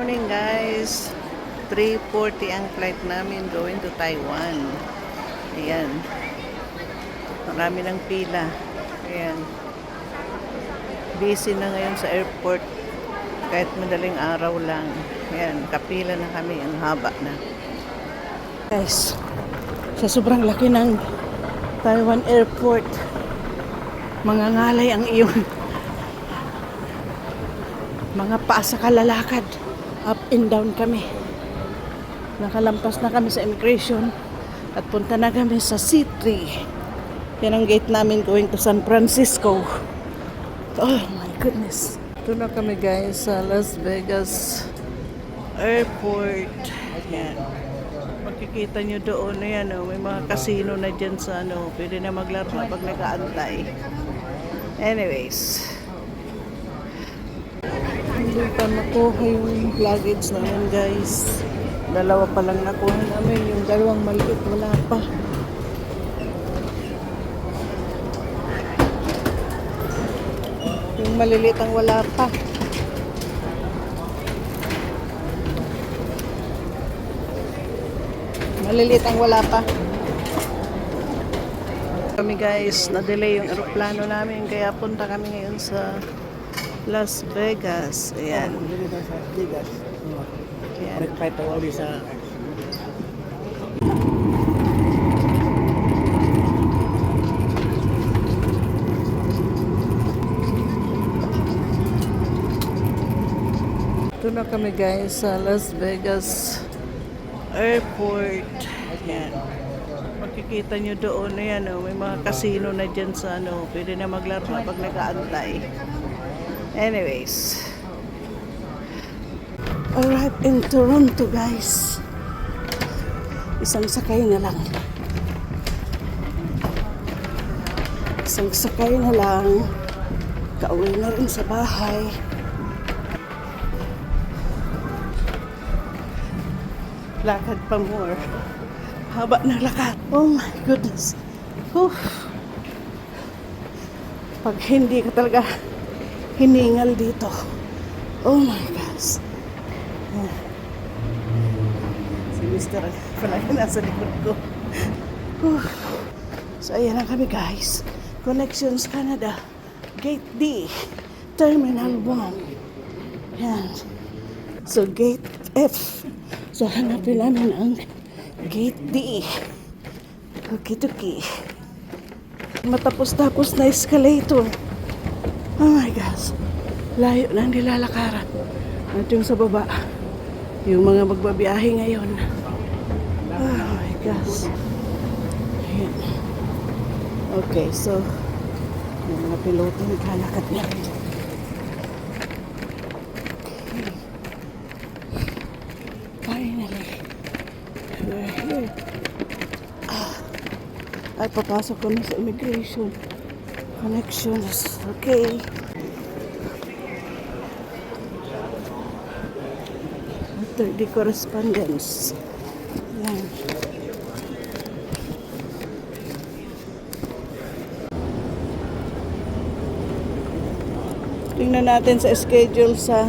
morning guys. 3:40 ang flight namin going to Taiwan. Ayan. Marami ng pila. Ayan. Busy na ngayon sa airport. Kahit madaling araw lang. Ayan. Kapila na kami. Ang haba na. Guys. Sa sobrang laki ng Taiwan airport. Mangangalay ang iyong mga paa sa kalalakad. Up and down kami. Nakalampas na kami sa immigration at punta na kami sa C3. Yan ang gate namin going to San Francisco. Oh my goodness. Ito na kami guys sa Las Vegas Airport. Yan. Makikita nyo doon na yan. Oh, may mga casino na dyan sa ano. Pwede na maglaro pag nag-aantay. Anyways. Hindi pa nakuha yung luggage namin guys. Dalawa pa lang nakuha namin. Yung dalawang maliit wala pa. Yung maliliit ang wala pa. Maliliit ang wala pa. Kami guys, na-delay yung aeroplano namin. Kaya punta kami ngayon sa Las Vegas. Ayan. Ayan. Ito na kami guys sa Las Vegas Airport. Ayan. Makikita nyo doon na yan. Oh, may mga casino na dyan sa ano. Pwede na maglaro pag nag-aantay. Anyways. Alright, in Toronto guys. Isang sakay na lang. Isang sakay na lang. Kauwi na rin sa bahay. Lakad pa more. Haba ng lakad. Oh my goodness. Whew. Pag hindi ka talaga hiningal dito. Oh my gosh. Si Mr. palagi nasa likod ko. So ayan na kami guys. Connections Canada. Gate D. Terminal 1. Yan. So Gate F. So hanapin namin ang Gate D. Tuki-tuki. Matapos-tapos na escalator. Oh my gosh. Layo na nilalakaran. At yung sa baba, yung mga magbabiyahe ngayon. Oh my gosh. Ayan. Okay, so yung mga piloto naglalakad na. Okay. Finally. We're here. Ay, papasok ko na sa immigration. Connections. Okay. After the correspondence. Yan. Tingnan natin sa schedule sa